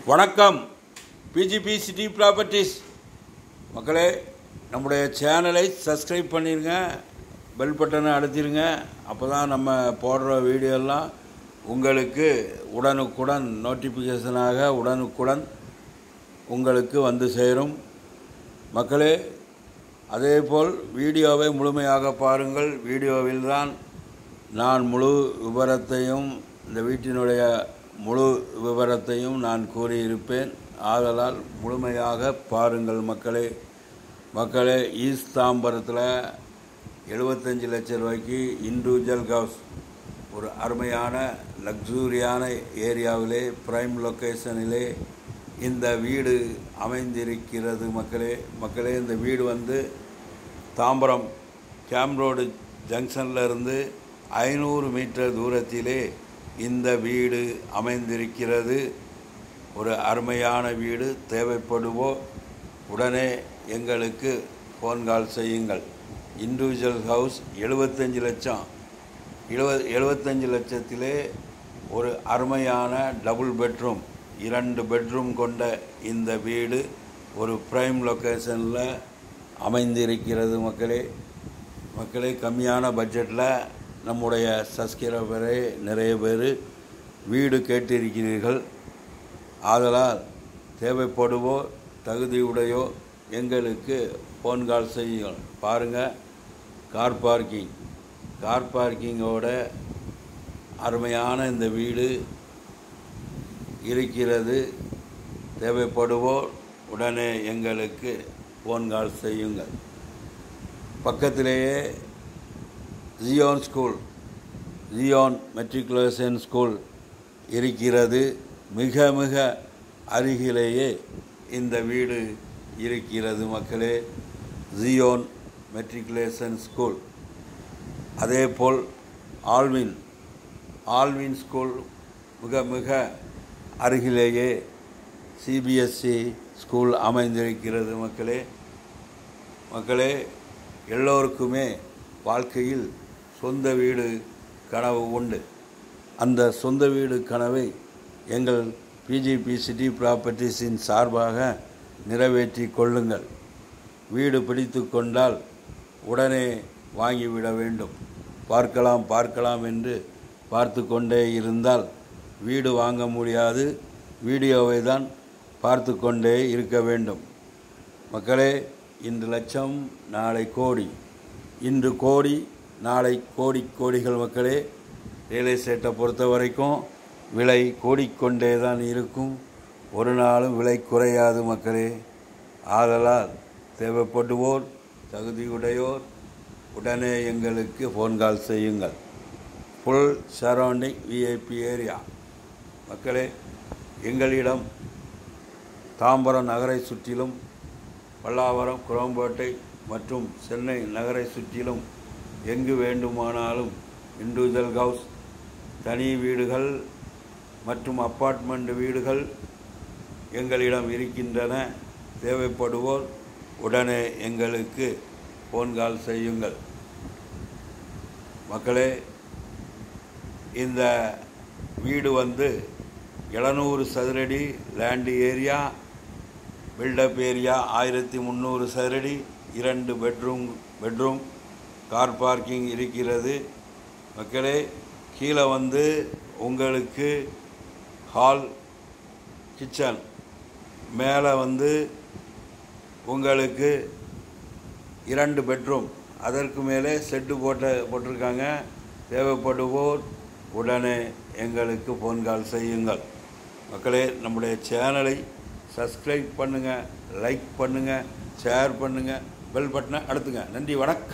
வணக்கம். PGP city properties மக்களே, நம்முடைய சேனலை சப்ஸ்கிரைப் பண்ணிடுங்க, பெல் பட்டனை அழுத்திடுங்க. அப்போ தான் நம்ம போடுற வீடியோலாம் உங்களுக்கு உடனுக்குடன் நோட்டிஃபிகேஷனாக உடனுக்குடன் உங்களுக்கு வந்து சேரும். மக்களே, அதேபோல் வீடியோவை முழுமையாக பாருங்கள். வீடியோவில் தான் நான் முழு விவரத்தையும், இந்த வீட்டினுடைய முழு விவரத்தையும் நான் கூறியிருப்பேன். ஆதலால் முழுமையாக பாருங்கள் மக்களே. ஈஸ்ட் தாம்பரத்தில் 75 லட்சம் ரூபாய்க்கு இண்டிவிஜுவல் ஹவுஸ், ஒரு அருமையான லக்ஸூரியான ஏரியாவிலே, பிரைம் லொக்கேஷனிலே இந்த வீடு அமைந்திருக்கிறது மக்களே. இந்த வீடு வந்து தாம்பரம் கேம்ப் ரோடு ஜங்ஷனில் இருந்து 500 மீட்டர் தூரத்திலே இந்த வீடு அமைந்திருக்கிறது. ஒரு அருமையான வீடு. தேவைப்படுவோ உடனே எங்களுக்கு ஃபோன் கால் செய்யுங்கள். இண்டிவிஜுவல் ஹவுஸ் 75 லட்சம். 75 லட்சத்திலே ஒரு அருமையான டபுள் பெட்ரூம், 2 பெட்ரூம் கொண்ட இந்த வீடு ஒரு பிரைம் லொக்கேஷனில் அமைந்திருக்கிறது மக்களே. கம்மியான பட்ஜெட்டில் நம்முடைய சப்ஸ்கிரைபரே நிறைய பேர் வீடு கேட்டிருக்கிறீர்கள். ஆதலால் தேவைப்படுவோ தகுதியுடையோ எங்களுக்கு ஃபோன் கால் செய்யுங்கள். பாருங்கள், கார் பார்க்கிங்கோட அருமையான இந்த வீடு இருக்கிறது. தேவைப்படுவோ உடனே எங்களுக்கு ஃபோன் கால் செய்யுங்கள். பக்கத்திலேயே ஜியோன் மெட்ரிகுலேஷன் ஸ்கூல் இருக்கிறது. மிக அருகிலேயே இந்த வீடு இருக்கிறது மக்களே. Zion matriculation school. அதேபோல் ஆல்வின் ஸ்கூல் மிக அருகிலேயே சிபிஎஸ்சி ஸ்கூல் அமைந்திருக்கிறது மக்களே. எல்லோருக்குமே வாழ்க்கையில் சொந்த வீடு கனவு உண்டு. அந்த சொந்த வீடு கனவை எங்கள் பிஜிபி சிட்டி ப்ராப்பர்ட்டிஸின் சார்பாக நிறைவேற்றி கொள்ளுங்கள். வீடு பிடித்து கொண்டால் உடனே வாங்கிவிட வேண்டும். பார்க்கலாம் என்று பார்த்து கொண்டே இருந்தால் வீடு வாங்க முடியாது. வீடியோவை தான் பார்த்து கொண்டே இருக்க வேண்டும் மக்களே. இன்று லட்சம், நாளை கோடி. இன்று கோடி, நாளை கோடிகள் மக்களே. ரியல் எஸ்டேட்டை பொறுத்த வரைக்கும் விலை கூடிக்கொண்டே தான் இருக்கும். ஒரு நாளும் விலை குறையாது மக்களே. ஆதலால் தேவைப்படுவோர் தகுதியுடையோர் உடனே எங்களுக்கு ஃபோன் கால் செய்யுங்கள். ஃபுல் சரௌண்டிங் விஐபி ஏரியா மக்களே. எங்களிடம் தாம்பரம் நகரை சுற்றிலும், பல்லாவரம், குரோம்பேட்டை மற்றும் சென்னை நகரை சுற்றிலும் எங்கு வேண்டுமானாலும் இண்டிவிஜுவல் ஹவுஸ், தனி வீடுகள் மற்றும் அப்பார்ட்மெண்ட் வீடுகள் எங்களிடம் இருக்கின்றன. தேவைப்படுவோர் உடனே எங்களுக்கு ஃபோன் கால் செய்யுங்கள் மக்களே. இந்த வீடு வந்து 700 சதுரடி லேண்டு ஏரியா, பில்டப் ஏரியா 1300 சதுரடி, 2 பெட்ரூம், கார் பார்க்கிங் இருக்கிறது மக்களே. கீழே வந்து உங்களுக்கு ஹால், கிச்சன், மேலே வந்து உங்களுக்கு 2 பெட்ரூம், அதற்கு மேலே செட்டு போட்டிருக்காங்க. தேவைப்படுவோர் உடனே எங்களுக்கு ஃபோன் கால் செய்யுங்கள் மக்களே. நம்முடைய சேனலை சப்ஸ்கிரைப் பண்ணுங்கள், லைக் பண்ணுங்கள், ஷேர் பண்ணுங்கள், பெல் பட்டனை அழுத்துங்க. நன்றி, வணக்கம்.